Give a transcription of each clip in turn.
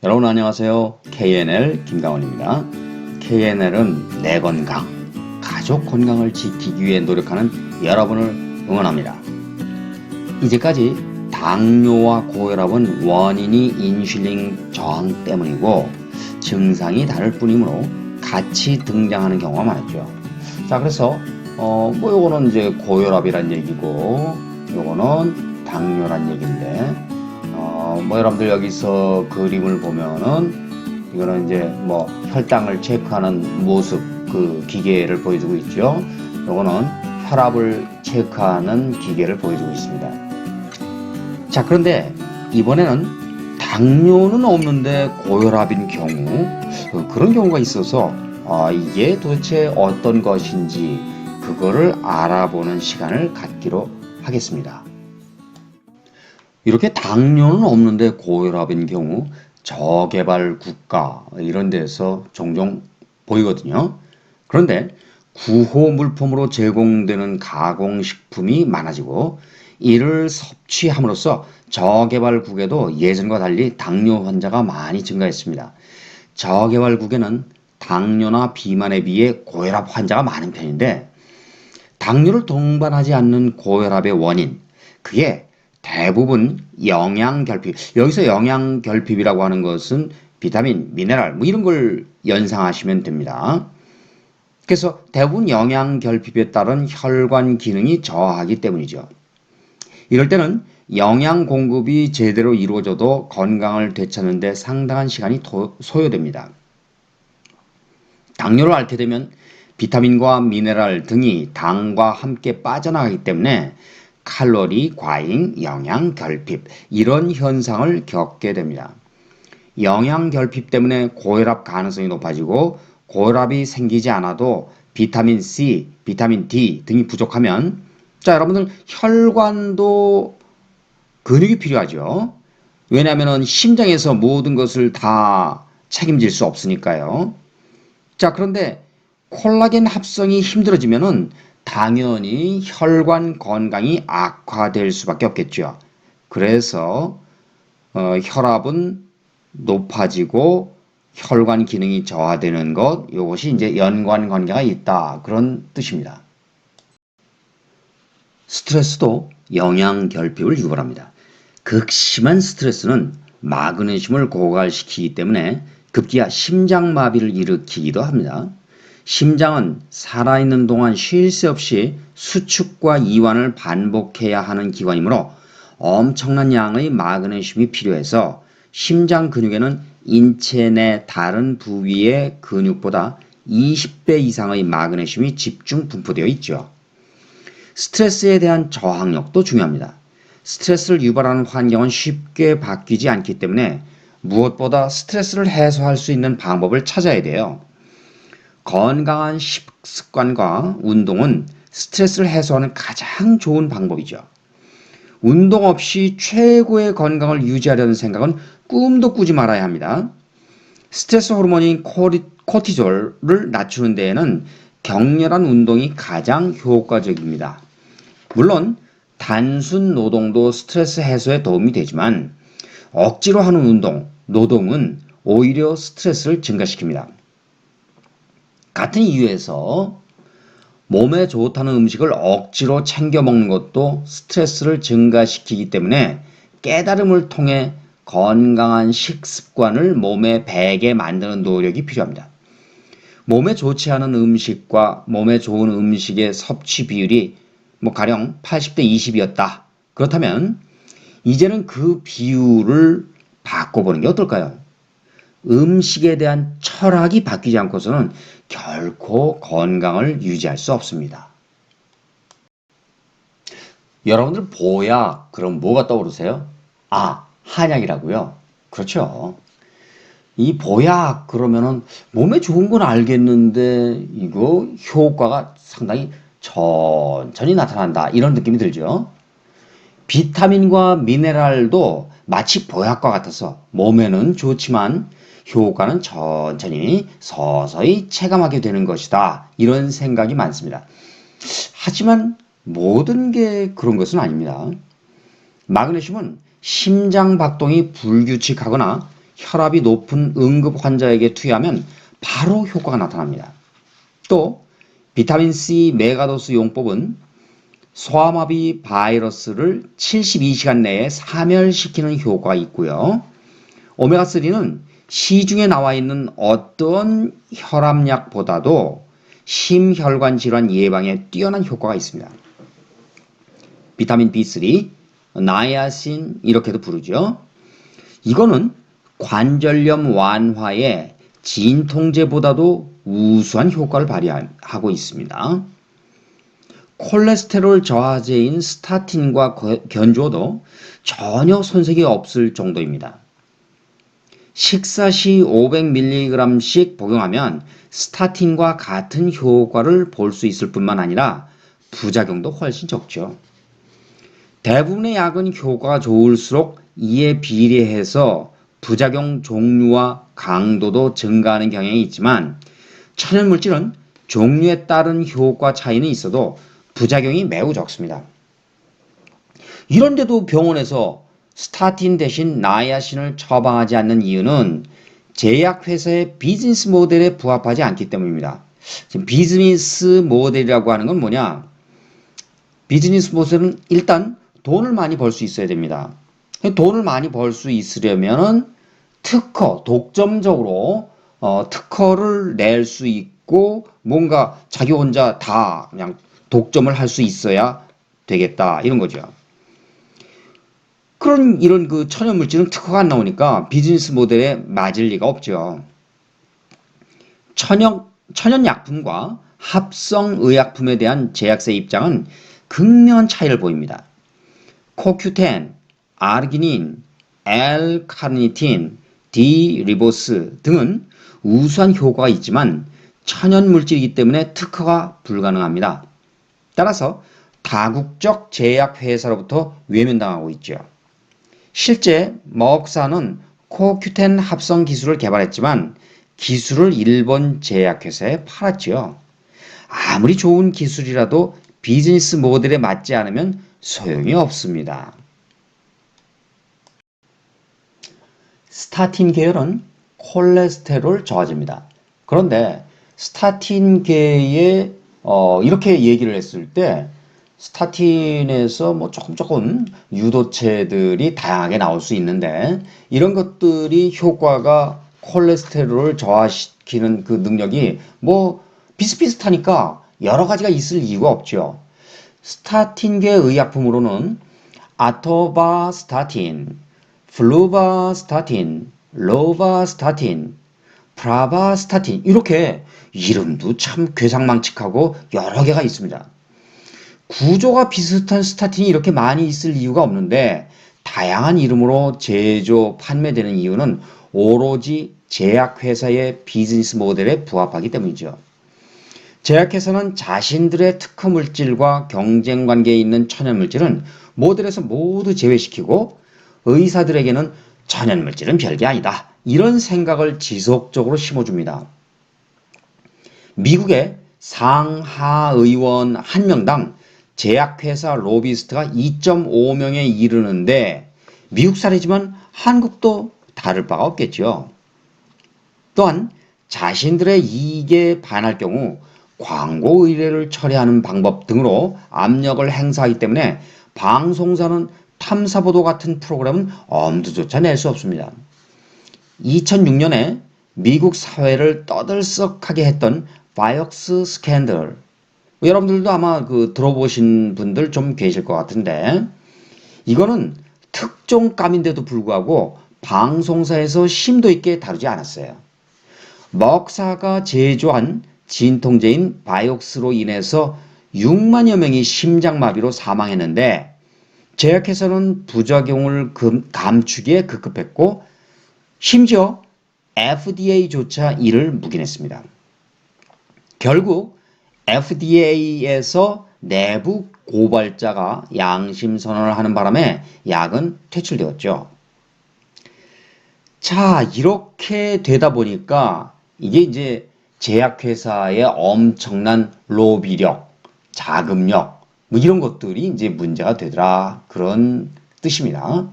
여러분 안녕하세요. KNL 김강원입니다. KNL은 내 건강, 가족 건강을 지키기 위해 노력하는 여러분을 응원합니다. 이제까지 당뇨와 고혈압은 원인이 인슐린 저항 때문이고 증상이 다를 뿐이므로 같이 등장하는 경우가 많았죠. 자, 그래서 요거는 이제 고혈압이란 얘기고 요거는 당뇨란 얘기인데 여러분들 여기서 그림을 보면은 이거는 이제 혈당을 체크하는 모습 그 기계를 보여주고 있죠. 요거는 혈압을 체크하는 기계를 보여주고 있습니다. 자, 그런데 이번에는 당뇨는 없는데 고혈압인 경우 그런 경우가 있어서 이게 도대체 어떤 것인지 그거를 알아보는 시간을 갖기로 하겠습니다. 이렇게 당뇨는 없는데 고혈압인 경우 저개발 국가 이런 데서 종종 보이거든요. 그런데 구호 물품으로 제공되는 가공식품이 많아지고 이를 섭취함으로써 저개발국에도 예전과 달리 당뇨 환자가 많이 증가했습니다. 저개발국에는 당뇨나 비만에 비해 고혈압 환자가 많은 편인데 당뇨를 동반하지 않는 고혈압의 원인, 그게 대부분 영양결핍. 여기서 영양결핍이라고 하는 것은 비타민, 미네랄 이런 걸 연상하시면 됩니다. 그래서 대부분 영양결핍에 따른 혈관 기능이 저하기 때문이죠. 이럴 때는 영양 공급이 제대로 이루어져도 건강을 되찾는 데 상당한 시간이 소요됩니다. 당뇨를 앓게 되면 비타민과 미네랄 등이 당과 함께 빠져나가기 때문에 칼로리 과잉, 영양 결핍 이런 현상을 겪게 됩니다. 영양 결핍 때문에 고혈압 가능성이 높아지고 고혈압이 생기지 않아도 비타민 C, 비타민 D 등이 부족하면 여러분들 혈관도 근육이 필요하죠. 왜냐하면 심장에서 모든 것을 다 책임질 수 없으니까요. 그런데 콜라겐 합성이 힘들어지면은 당연히 혈관 건강이 악화될 수밖에 없겠죠. 그래서 혈압은 높아지고 혈관 기능이 저하되는 것, 이것이 이제 연관 관계가 있다 그런 뜻입니다. 스트레스도 영양 결핍을 유발합니다. 극심한 스트레스는 마그네슘을 고갈시키기 때문에 급기야 심장마비를 일으키기도 합니다. 심장은 살아있는 동안 쉴 새 없이 수축과 이완을 반복해야 하는 기관이므로 엄청난 양의 마그네슘이 필요해서 심장 근육에는 인체 내 다른 부위의 근육보다 20배 이상의 마그네슘이 집중 분포되어 있죠. 스트레스에 대한 저항력도 중요합니다. 스트레스를 유발하는 환경은 쉽게 바뀌지 않기 때문에 무엇보다 스트레스를 해소할 수 있는 방법을 찾아야 돼요. 건강한 식습관과 운동은 스트레스를 해소하는 가장 좋은 방법이죠. 운동 없이 최고의 건강을 유지하려는 생각은 꿈도 꾸지 말아야 합니다. 스트레스 호르몬인 코티졸을 낮추는 데에는 격렬한 운동이 가장 효과적입니다. 물론 단순 노동도 스트레스 해소에 도움이 되지만 억지로 하는 운동, 노동은 오히려 스트레스를 증가시킵니다. 같은 이유에서 몸에 좋다는 음식을 억지로 챙겨 먹는 것도 스트레스를 증가시키기 때문에 깨달음을 통해 건강한 식습관을 몸에 배게 만드는 노력이 필요합니다. 몸에 좋지 않은 음식과 몸에 좋은 음식의 섭취 비율이 가령 80대 20이었다. 그렇다면 이제는 그 비율을 바꿔보는 게 어떨까요? 음식에 대한 철학이 바뀌지 않고서는 결코 건강을 유지할 수 없습니다. 여러분들 보약 그럼 뭐가 떠오르세요? 한약이라고요? 그렇죠. 이 보약 그러면은 몸에 좋은 건 알겠는데 이거 효과가 상당히 천천히 나타난다 이런 느낌이 들죠. 비타민과 미네랄도 마치 보약과 같아서 몸에는 좋지만 효과는 천천히 서서히 체감하게 되는 것이다. 이런 생각이 많습니다. 하지만 모든 게 그런 것은 아닙니다. 마그네슘은 심장 박동이 불규칙하거나 혈압이 높은 응급 환자에게 투여하면 바로 효과가 나타납니다. 또 비타민C 메가도스 용법은 소아마비 바이러스를 72시간 내에 사멸시키는 효과가 있고요. 오메가3는 시중에 나와 있는 어떤 혈압약보다도 심혈관 질환 예방에 뛰어난 효과가 있습니다. 비타민 B3, 나이아신 이렇게도 부르죠. 이거는 관절염 완화에 진통제보다도 우수한 효과를 발휘하고 있습니다. 콜레스테롤 저하제인 스타틴과 견주어도 전혀 손색이 없을 정도입니다. 식사 시 500mg씩 복용하면 스타틴과 같은 효과를 볼 수 있을 뿐만 아니라 부작용도 훨씬 적죠. 대부분의 약은 효과가 좋을수록 이에 비례해서 부작용 종류와 강도도 증가하는 경향이 있지만 천연물질은 종류에 따른 효과 차이는 있어도 부작용이 매우 적습니다. 이런데도 병원에서 스타틴 대신 나이아신을 처방하지 않는 이유는 제약회사의 비즈니스 모델에 부합하지 않기 때문입니다. 지금 비즈니스 모델이라고 하는 건 뭐냐? 비즈니스 모델은 일단 돈을 많이 벌 수 있어야 됩니다. 돈을 많이 벌 수 있으려면 특허, 독점적으로 특허를 낼 수 있고 뭔가 자기 혼자 다 그냥 독점을 할 수 있어야 되겠다 이런 거죠. 이런 그 천연물질은 특허가 안 나오니까 비즈니스 모델에 맞을 리가 없죠. 천연약품과 합성의약품에 대한 제약사의 입장은 극명한 차이를 보입니다. 코큐텐, 아르기닌, L-카르니틴, D-리보스 등은 우수한 효과가 있지만 천연물질이기 때문에 특허가 불가능합니다. 따라서 다국적 제약회사로부터 외면당하고 있죠. 실제 머크사는 코큐텐 합성 기술을 개발했지만 기술을 일본 제약회사에 팔았지요. 아무리 좋은 기술이라도 비즈니스 모델에 맞지 않으면 소용이 없습니다. 스타틴 계열은 콜레스테롤 저하제입니다. 그런데 스타틴계에 이렇게 얘기를 했을 때 스타틴에서 뭐 조금 유도체들이 다양하게 나올 수 있는데 이런 것들이 효과가 콜레스테롤을 저하시키는 그 능력이 뭐 비슷비슷하니까 여러 가지가 있을 이유가 없죠. 스타틴계 의약품으로는 아토바스타틴, 플루바스타틴, 로바스타틴, 프라바스타틴 이렇게 이름도 참 괴상망측하고 여러 개가 있습니다. 구조가 비슷한 스타틴이 이렇게 많이 있을 이유가 없는데 다양한 이름으로 제조, 판매되는 이유는 오로지 제약회사의 비즈니스 모델에 부합하기 때문이죠. 제약회사는 자신들의 특허 물질과 경쟁 관계에 있는 천연물질은 모델에서 모두 제외시키고 의사들에게는 천연물질은 별게 아니다. 이런 생각을 지속적으로 심어줍니다. 미국의 상하의원 한 명당 제약회사 로비스트가 2.5명에 이르는데 미국 사례지만 한국도 다를 바가 없겠죠. 또한 자신들의 이익에 반할 경우 광고 의뢰를 처리하는 방법 등으로 압력을 행사하기 때문에 방송사는 탐사보도 같은 프로그램은 엄두조차 낼 수 없습니다. 2006년에 미국 사회를 떠들썩하게 했던 바이옥스 스캔들, 여러분들도 아마 들어보신 분들 좀 계실 것 같은데 이거는 특종감인데도 불구하고 방송사에서 심도 있게 다루지 않았어요. 먹사가 제조한 진통제인 바이옥스로 인해서 6만여 명이 심장마비로 사망했는데 제약회사는 부작용을 감추기에 급급했고 심지어 FDA조차 이를 묵인했습니다. 결국 FDA에서 내부 고발자가 양심 선언을 하는 바람에 약은 퇴출되었죠. 자, 이렇게 되다 보니까 이게 이제 제약회사의 엄청난 로비력, 자금력, 뭐 이런 것들이 이제 문제가 되더라. 그런 뜻입니다.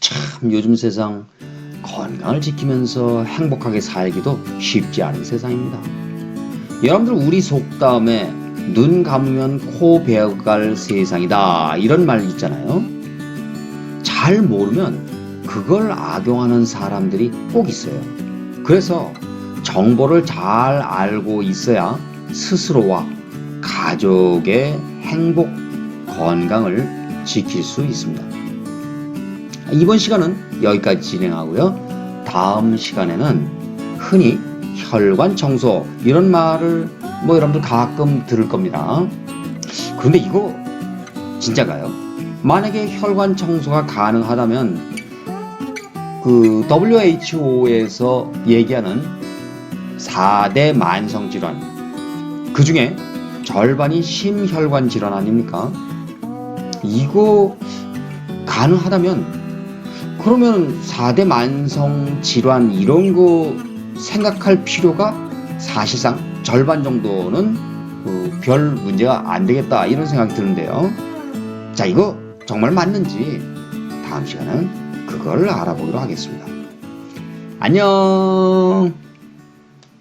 참, 요즘 세상 건강을 지키면서 행복하게 살기도 쉽지 않은 세상입니다. 여러분들 우리 속담에 눈 감으면 코 베어갈 세상이다 이런 말 있잖아요. 잘 모르면 그걸 악용하는 사람들이 꼭 있어요. 그래서 정보를 잘 알고 있어야 스스로와 가족의 행복, 건강을 지킬 수 있습니다. 이번 시간은 여기까지 진행하고요. 다음 시간에는 흔히 혈관 청소 이런 말을 여러분들 가끔 들을 겁니다. 그런데 이거 진짜가요? 만약에 혈관 청소가 가능하다면 그 WHO에서 얘기하는 4대 만성 질환 그 중에 절반이 심혈관 질환 아닙니까? 이거 가능하다면 그러면 4대 만성 질환 이런 거 생각할 필요가 사실상 절반 정도는 별 문제가 안 되겠다 이런 생각이 드는데요. 자, 이거 정말 맞는지 다음 시간은 그걸 알아보기로 하겠습니다. 안녕.